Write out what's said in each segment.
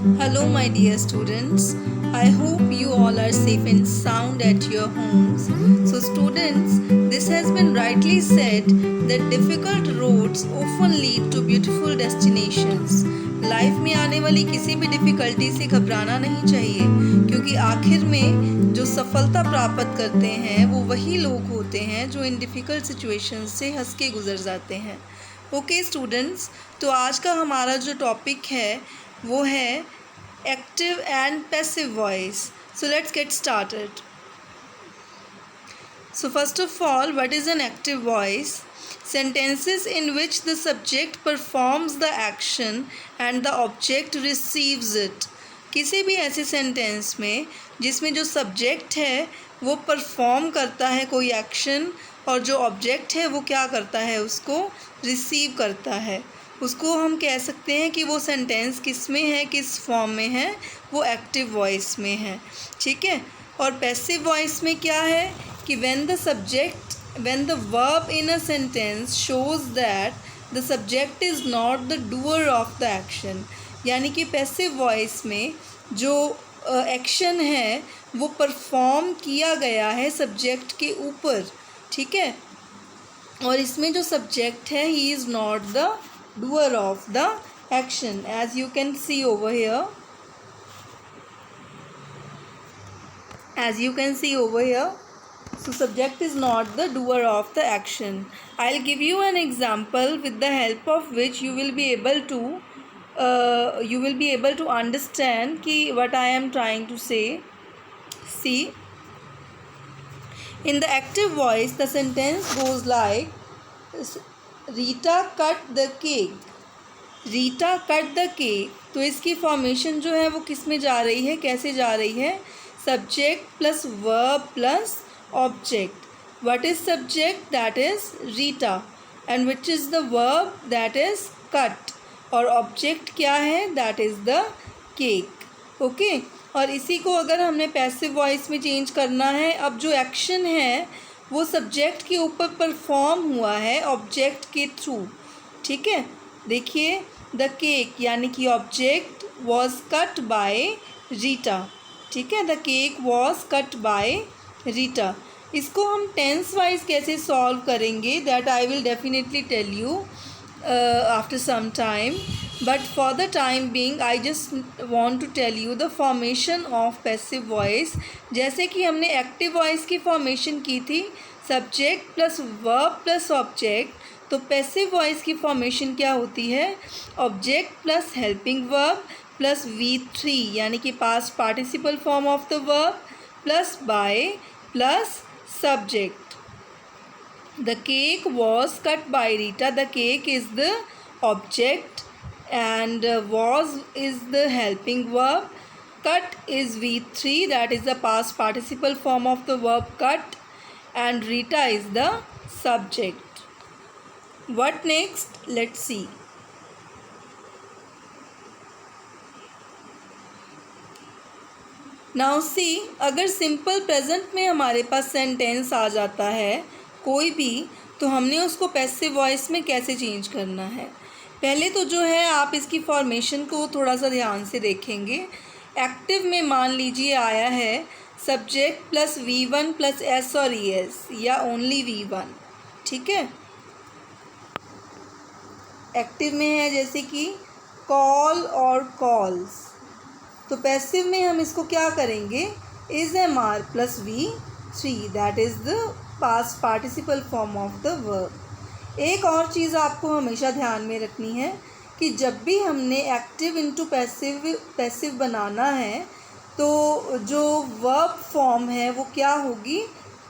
Hello, my dear students. I hope you all are safe and sound at your homes. So, students, this has been rightly said that difficult roads often lead to beautiful destinations. Life में आने वाली किसी भी difficulty से घबराना नहीं चाहिए, क्योंकि आखिर में जो सफलता प्राप्त करते हैं वो वही लोग होते हैं जो इन डिफ़िकल्ट सिचुएशंस से हंस के गुजर जाते हैं। ओके स्टूडेंट्स, तो आज का हमारा जो टॉपिक है वो है active and passive voice. So let's get started. So first of all, what is an active voice? Sentences in which the subject performs the action and the object receives it. किसी भी ऐसे sentence में जिसमें जो subject है वो perform करता है कोई एक्शन और जो ऑब्जेक्ट है वो क्या करता है, उसको रिसीव करता है, उसको हम कह सकते हैं कि वो सेंटेंस किस में है, किस फॉर्म में है, वो एक्टिव वॉइस में है। ठीक है। और पैसिव वॉइस में क्या है कि when the verb in a sentence shows that the subject is not the doer of the action, यानी कि पैसिव वॉइस में जो एक्शन है वो परफॉर्म किया गया है सब्जेक्ट के ऊपर। ठीक है। और इसमें जो सब्जेक्ट है he is not the doer of the action, as you can see over here. So subject is not the doer of the action. I'll give you an example with the help of which you will be able to understand ki what I am trying to say. See, in the active voice the sentence goes like, Rita cut the cake. Rita cut the cake, तो इसकी formation जो है वो किस में जा रही है, कैसे जा रही है? Subject plus verb plus object. What is subject? That is Rita, and which is the verb? That is cut, और ऑब्जेक्ट क्या है? That is the cake. Okay. और इसी को अगर हमने पैसिव वॉइस में चेंज करना है, अब जो एक्शन है वो सब्जेक्ट के ऊपर परफॉर्म हुआ है ऑब्जेक्ट के थ्रू। ठीक है। देखिए, द केक यानी कि object was cut by Rita. ठीक है, the cake was cut by Rita. इसको हम टेंस वाइज कैसे सॉल्व करेंगे, that I will definitely tell you after some time, but for the time being I just want to tell you the formation of passive voice. जैसे कि हमने active voice की formation की थी subject plus verb plus object, तो passive voice की formation क्या होती है? Object plus helping verb plus V3 यानी कि past participle form of the verb plus by plus subject. The cake was cut by Rita. The cake is the object and was is the helping verb. Cut is V3, that is the past participle form of the verb cut, and Rita is the subject. What next? Let's see. Now see, अगर simple present में हमारे पास sentence आ जाता है कोई भी, तो हमने उसको पैसिव वॉइस में कैसे चेंज करना है? पहले तो जो है आप इसकी फॉर्मेशन को थोड़ा सा ध्यान से देखेंगे। एक्टिव में मान लीजिए आया है subject plus V1 plus S और ES, या ओनली V1। ठीक है। एक्टिव में है जैसे कि कॉल और कॉल्स, तो पैसिव में हम इसको क्या करेंगे? Is MR plus V3, that is the past participle form of the verb. एक और चीज़ आपको हमेशा ध्यान में रखनी है कि जब भी हमने एक्टिव इनटू पैसिव बनाना है तो जो वर्ब फॉर्म है वो क्या होगी?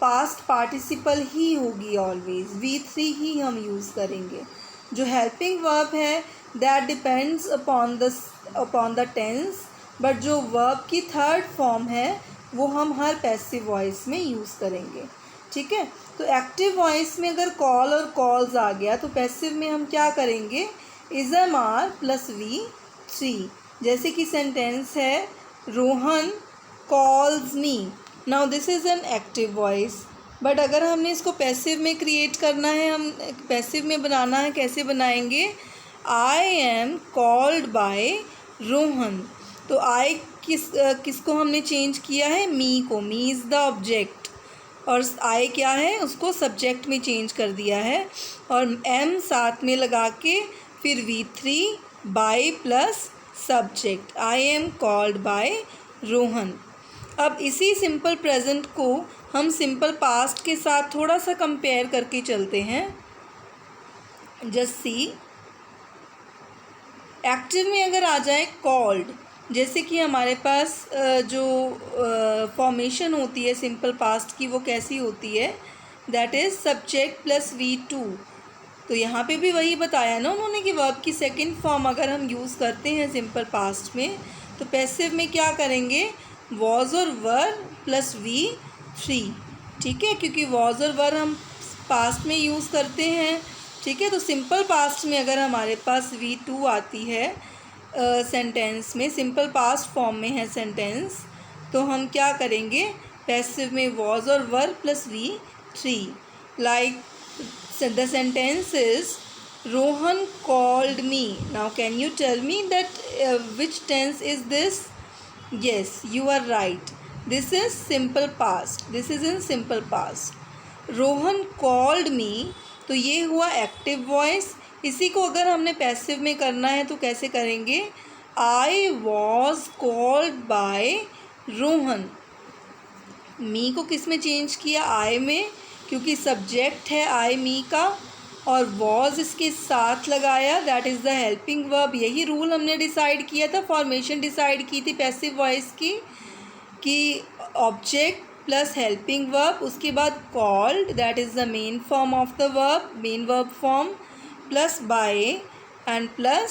पास्ट पार्टिसिपल ही होगी, ऑलवेज V3 ही हम यूज़ करेंगे। जो हेल्पिंग वर्ब है that depends upon the tense, but जो वर्ब की थर्ड फॉर्म है वो हम हर पैसिव वॉइस में यूज़ करेंगे। ठीक है। तो एक्टिव वॉइस में अगर कॉल और कॉल्स आ गया तो पैसिव में हम क्या करेंगे? Is MR plus V3। जैसे कि सेंटेंस है Rohan calls me. Now this is an active voice, but अगर हमने इसको पैसिव में क्रिएट करना है, हम पैसिव में बनाना है, कैसे बनाएंगे? I am called by Rohan. तो आई किसको हमने चेंज किया है, मी को, मी इज़ द ऑब्जेक्ट, और आई क्या है, उसको सब्जेक्ट में चेंज कर दिया है, और एम साथ में लगा के फिर V3 by plus subject, I am called by Rohan. अब इसी सिंपल प्रेजेंट को हम सिंपल पास्ट के साथ थोड़ा सा कंपेयर करके चलते हैं। जस्ट सी, एक्टिव में अगर आ जाए कॉल्ड, जैसे कि हमारे पास जो फॉर्मेशन होती है सिंपल पास्ट की वो कैसी होती है, that is subject plus V2। तो यहाँ पे भी वही बताया ना उन्होंने कि वर्ब की सेकंड फॉर्म अगर हम यूज़ करते हैं सिंपल पास्ट में तो पैसिव में क्या करेंगे, वॉज और वर प्लस V3, ठीक है, क्योंकि वॉज और वर हम पास्ट में यूज़ करते हैं, ठीक है। तो सिंपल पास्ट में अगर हमारे पास V2 आती है सेंटेंस में, सिंपल पास्ट फॉर्म में है सेंटेंस, तो हम क्या करेंगे, पैसिव में वॉज और were plus V3। Like the sentence is Rohan called me. Now can you tell me that which tense is this? Yes, you are right, this is simple past, this is in simple past. Rohan called me, तो ये हुआ active voice. इसी को अगर हमने passive में करना है तो कैसे करेंगे, I was called by Rohan. Me को किस में चेंज किया, आई में, क्योंकि सब्जेक्ट है आई मी का, और वॉज इसके साथ लगाया, that is the helping verb. यही रूल हमने डिसाइड किया था, फॉर्मेशन डिसाइड की थी पैसिव वॉइस की, कि ऑब्जेक्ट प्लस हेल्पिंग वर्ब, उसके बाद called, that is the main form of the verb, main verb form, plus by and plus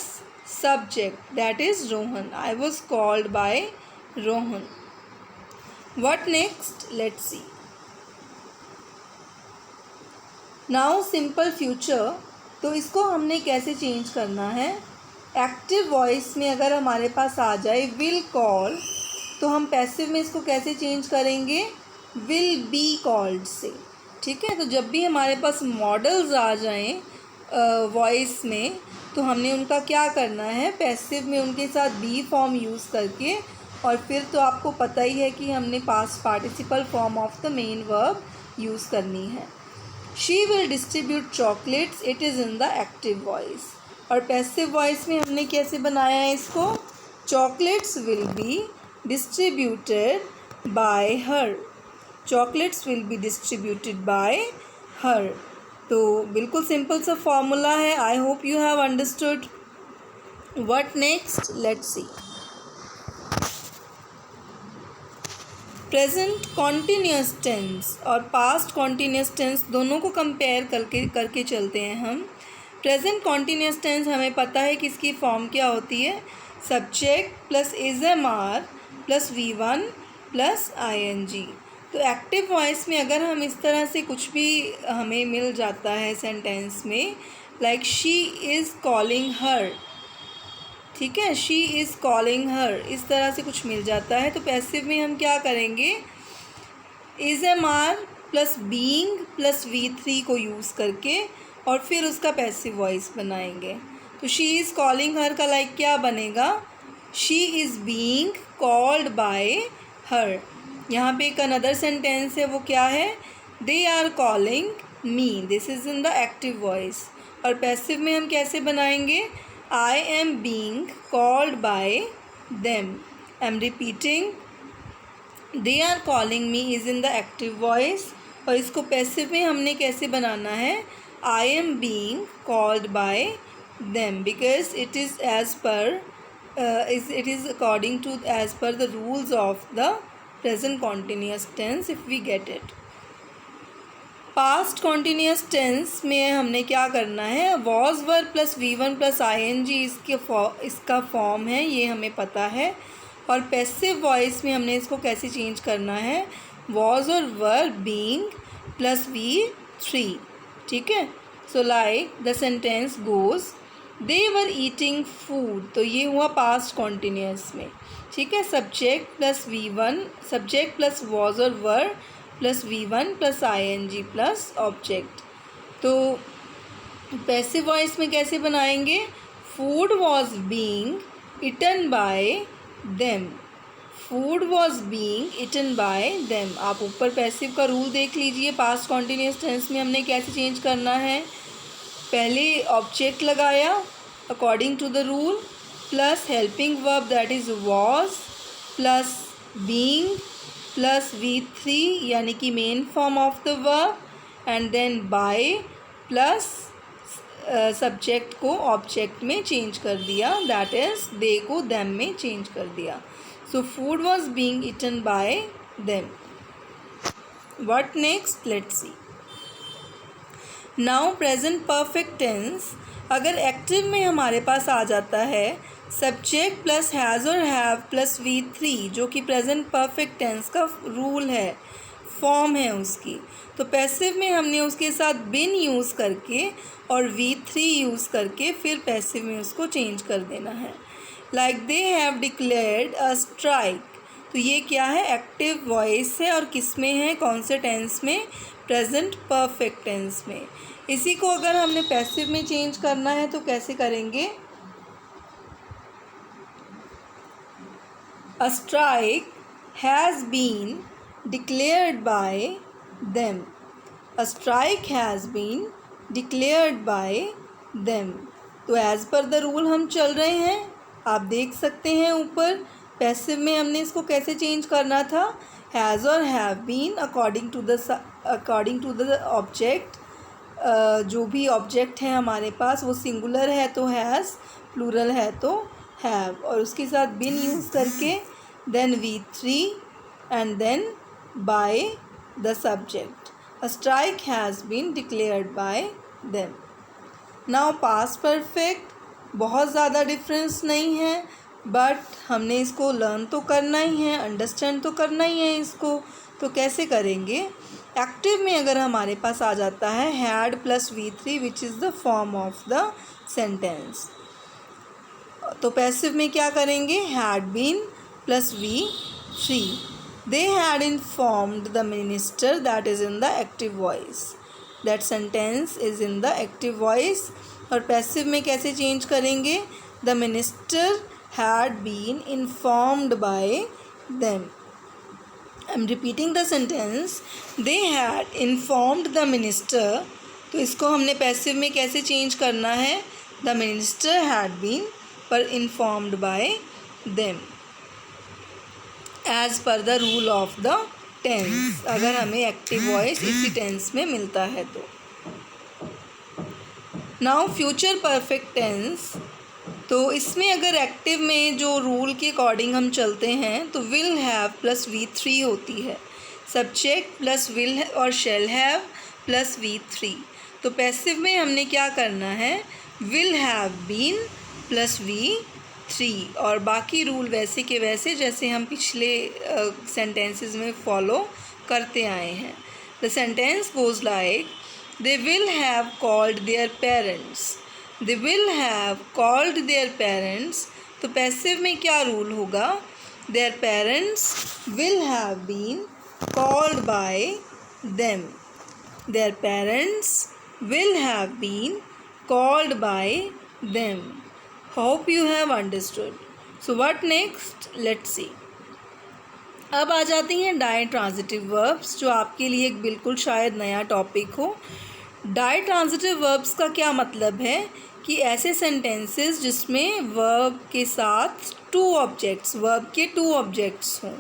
subject, that is Rohan. I was called by Rohan. What next, let's see. Now simple future, तो इसको हमने कैसे change करना है, active voice में अगर हमारे पास आ जाए विल कॉल, तो हम पैसिव में इसको कैसे चेंज करेंगे, विल बी कॉल्ड से, ठीक है। तो जब भी हमारे पास मॉडल्स आ जाएं वॉइस में, तो हमने उनका क्या करना है, पैसिव में उनके साथ बी फॉर्म यूज़ करके, और फिर तो आपको पता ही है कि हमने past participle form of the main verb use करनी है। She will distribute chocolates, it is in the active voice. और पैसिव वॉइस में हमने कैसे बनाया है इसको, chocolates will be distributed by her, chocolates will be distributed by her. तो बिल्कुल सिंपल सा फॉर्मूला है, I hope you have understood. What next, let's see. Present continuous tense और पास्ट कॉन्टीन्यूअस टेंस दोनों को कंपेयर करके चलते हैं हम। प्रेजेंट कॉन्टीन्यूअस टेंस हमें पता है कि इसकी फॉर्म क्या होती है, subject plus is am are plus V1 plus ING। तो एक्टिव वॉइस में अगर हम इस तरह से कुछ भी हमें मिल जाता है सेंटेंस में, like she is calling her, ठीक है, शी इज़ कॉलिंग हर, इस तरह से कुछ मिल जाता है, तो पैसिव में हम क्या करेंगे, is am are plus being plus V3 को यूज़ करके और फिर उसका पैसिव वॉइस बनाएंगे। तो शी इज़ कॉलिंग हर का लाइक क्या बनेगा, she is being called by her. यहाँ पे एक अनदर सेंटेंस है, वो क्या है, they are calling me, this is in the active voice. और पैसिव में हम कैसे बनाएंगे, I am being called by them, I am repeating, they are calling me is in the active voice. और इसको पैसिव में हमने कैसे बनाना है, I am being called by them, because it is as per it is according to as per the rules of the present continuous tense if we get it. past continuous tense में हमने क्या करना है, was were plus V1 plus ING इसका form है, ये हमें पता है। और पैसिव वॉइस में हमने इसको कैसे चेंज करना है, was और were being प्लस V3, ठीक है। So like the sentence goes, they were eating food, तो ये हुआ पास्ट कॉन्टीन्यूअस में, ठीक है। Subject plus V1, subject plus was और were plus V1 plus ING plus object. तो पैसिव वॉइस में कैसे बनाएंगे, food was being eaten by them. Food was being eaten by them. आप ऊपर पैसिव का रूल देख लीजिए। पास्ट कॉन्टिन्यूस टेंस में हमने कैसे चेंज करना है, पहले ऑब्जेक्ट लगाया according to the rule, plus helping verb that is was, plus being, plus V3 यानी कि main form of the verb, and then by, plus subject को ऑब्जेक्ट में चेंज कर दिया, दैट इज़ दे को देम में change कर दिया। So food was being eaten by them. What next, let's see. Now present perfect tense, अगर active में हमारे पास आ जाता है सब्जेक्ट प्लस हैज़ और हैव प्लस V3, जो कि प्रेजेंट परफेक्ट टेंस का रूल है, फॉर्म है उसकी, तो पैसिव में हमने उसके साथ बिन यूज़ करके और V3 यूज़ करके फिर पैसिव में उसको चेंज कर देना है। Like they have declared a strike, तो ये क्या है, एक्टिव वॉइस है और किस में है, कौन से टेंस में, प्रेजेंट परफेक्ट टेंस में। इसी को अगर हमने पैसिव में चेंज करना है तो कैसे करेंगे, A strike has been declared by them. A strike has been declared by them. तो एज़ पर द रूल हम चल रहे हैं, आप देख सकते हैं ऊपर पैसिव में हमने इसको कैसे चेंज करना था, हैज़ और have been according to the object. जो भी ऑब्जेक्ट है हमारे पास वो सिंगुलर है तो हैज़, प्लूरल है तो हैव, और उसके साथ बिन यूज़ करके then V3 and then by the subject. A strike has been declared by them. Now past perfect बहुत ज़्यादा डिफरेंस नहीं है, बट हमने इसको लर्न तो करना ही है, अंडरस्टैंड तो करना ही है इसको। तो कैसे करेंगे, एक्टिव में अगर हमारे पास आ जाता है had plus V3 which is the form of the sentence, तो पैसिव में क्या करेंगे, had been plus V3. They had informed the minister, that is in the active voice. That sentence is in the active voice. और passive में कैसे change करेंगे, the minister had been informed by them. I'm repeating the sentence. They had informed the minister. तो इसको हमने passive में कैसे change करना है, the minister had been पर informed by them as per the rule of the tense, अगर हमें एक्टिव वॉइस इसी टेंस में मिलता है तो। नाउ फ्यूचर परफेक्ट टेंस, तो इसमें अगर एक्टिव में जो रूल के अकॉर्डिंग हम चलते हैं तो विल हैव प्लस V3 होती है, सब्जेक्ट प्लस विल और शैल हैव प्लस V3। तो पैसिव में हमने क्या करना है, will have been plus V3 और बाकी रूल वैसे के वैसे जैसे हम पिछले सेंटेंसेस में फॉलो करते आए हैं। The sentence goes like, they will have called their parents. They will have called their parents, तो पैसिव में क्या रूल होगा, their parents will have been called by them. Their parents will have been called by them. Hope you have understood. So what next? Let's see. अब आ जाती हैं die transitive verbs, जो आपके लिए एक बिल्कुल शायद नया टॉपिक हो। डाई ट्रांजिटिव वर्ब्स का क्या मतलब है कि ऐसे सेंटेंसेस जिसमें वर्ब के साथ वर्ब के टू ऑब्जेक्ट्स हों।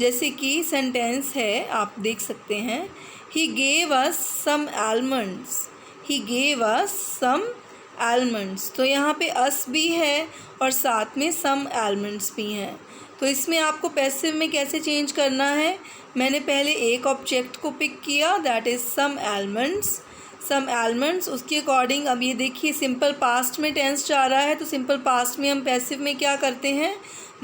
जैसे कि सेंटेंस है, आप देख सकते हैं, He gave us some almonds. He gave us some almonds. तो यहाँ पे us भी है और साथ में some almonds भी हैं। तो इसमें आपको पैसिव में कैसे चेंज करना है, मैंने पहले एक ऑब्जेक्ट को पिक किया, that is some almonds. some almonds, उसके अकॉर्डिंग अब ये देखिए सिंपल पास्ट में टेंस जा रहा है, तो सिंपल पास्ट में हम पैसिव में क्या करते हैं,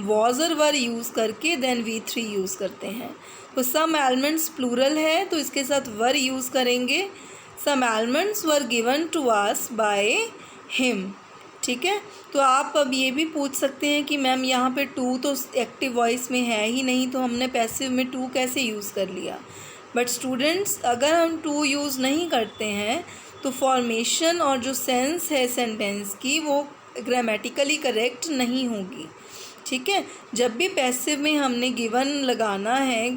was और were यूज़ करके देन V3 यूज़ करते हैं। तो some almonds प्लूरल है तो इसके साथ were यूज़ करेंगे। some almonds were given to us by him। ठीक है, तो आप अब ये भी पूछ सकते हैं कि मैम यहाँ पे टू तो एक्टिव वॉइस में है ही नहीं, तो हमने पैसिव में टू कैसे यूज़ कर लिया। बट स्टूडेंट्स, अगर हम टू यूज़ नहीं करते हैं तो फॉर्मेशन और जो सेंस है सेंटेंस की वो ग्रामेटिकली करेक्ट नहीं होगी। ठीक है, जब भी पैसिव में हमने गिवन लगाना है,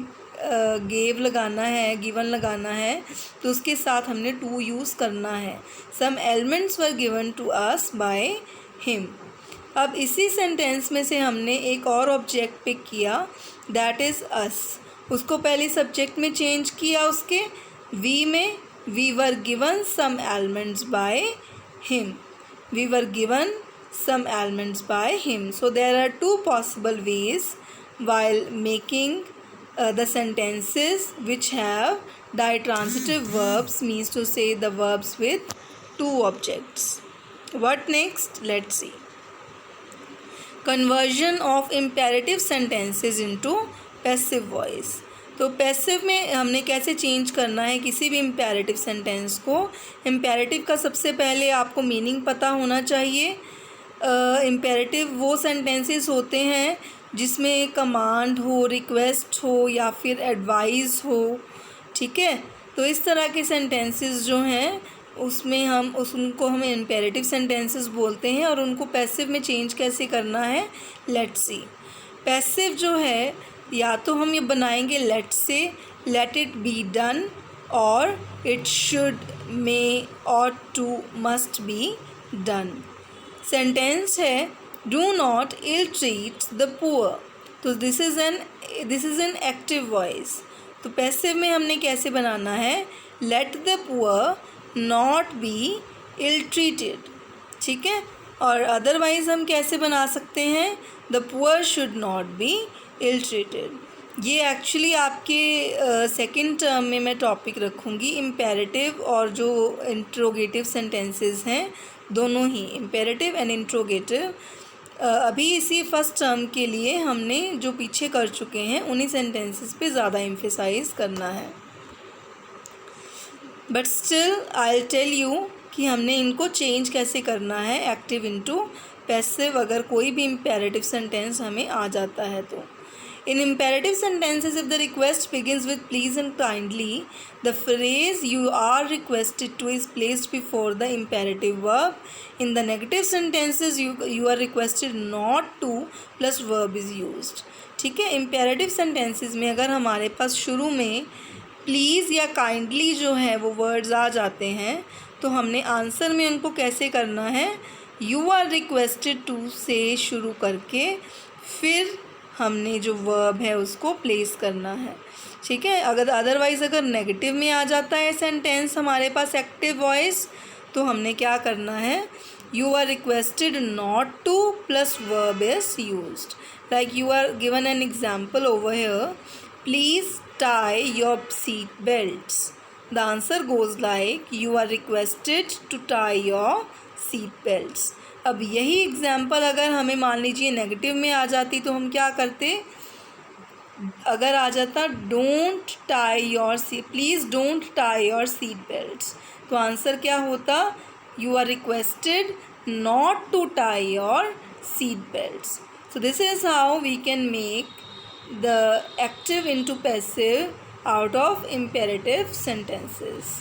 गेव लगाना है, गिवन लगाना है, तो उसके साथ हमने टू यूज़ करना है। Some elements were given to us by him. अब इसी सेंटेंस में से हमने एक और ऑब्जेक्ट पिक किया, दैट इज़ अस। उसको पहले सब्जेक्ट में चेंज किया, उसके वी में, we were given some elements by him, we were given some elements by him. So there are two possible ways while making the sentences which have ditransitive verbs, means to say the verbs with two objects. What next? Let's see. Conversion of imperative sentences into passive voice. तो passive में हमने कैसे change करना है किसी भी imperative sentence को। Imperative का सबसे पहले आपको मीनिंग पता होना चाहिए। इम्पेरेटिव वो सेंटेंसेस होते हैं जिसमें कमांड हो, रिक्वेस्ट हो या फिर एडवाइस हो, ठीक है। तो इस तरह के सेंटेंसेस जो हैं उसमें उनको हम इम्पेरेटिव सेंटेंसेस बोलते हैं। और उनको पैसिव में चेंज कैसे करना है, लेट्स सी। पैसिव जो है या तो हम ये बनाएंगे let's say, let it be done, और it should, may, ought to, must be done. Sentence है do not ill treat the poor, तो this is an active voice. तो पैसिव में हमने कैसे बनाना है, let the poor not be ill treated, ठीक है। और अदरवाइज़ हम कैसे बना सकते हैं, the poor should not be ill treated. ये एक्चुअली आपके सेकंड टर्म में मैं टॉपिक रखूँगी, इम्पेरेटिव और जो इंट्रोगेटिव सेंटेंसेस हैं दोनों ही, इम्पेरेटिव एंड इंट्रोगेटिव। अभी इसी फर्स्ट टर्म के लिए हमने जो पीछे कर चुके हैं उन्हीं सेंटेंसेस पे ज़्यादा एम्फेसाइज करना है। But still I will tell you कि हमने इनको चेंज कैसे करना है एक्टिव इनटू पैसिव अगर कोई भी इम्पेरेटिव सेंटेंस हमें आ जाता है तो। In imperative sentences, if the request begins with please and kindly, the phrase you are requested to is placed before the imperative verb. In the negative sentences, you are requested not to plus verb is used. ठीक है, imperative sentences में अगर हमारे पास शुरू में please या kindly जो है वो words आ जाते हैं तो हमने आंसर में उनको कैसे करना है, you are requested to से शुरू करके फिर हमने जो वर्ब है उसको प्लेस करना है, ठीक है। अदरवाइज़ अगर नेगेटिव में आ जाता है सेंटेंस हमारे पास एक्टिव वॉइस, तो हमने क्या करना है, you are requested not to plus verb is used. Like you are given an example over here, please tie your seat belts. The answer goes like you are requested to tie your seat belts. अब यही example अगर हमें मान लीजिए negative में आ जाती तो हम क्या करते, अगर आ जाता don't tie your please don't tie your seat belts, तो आंसर क्या होता, you are requested not to tie your seat belts. So this is how we can make the active into passive out of imperative sentences.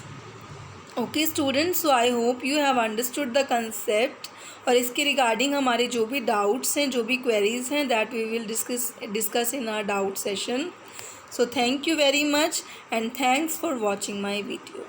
Okay students, so I hope you have understood the concept. और इसके regarding हमारे जो भी doubts हैं, जो भी queries हैं, that we will discuss in our doubt session. So thank you very much and thanks for watching my video.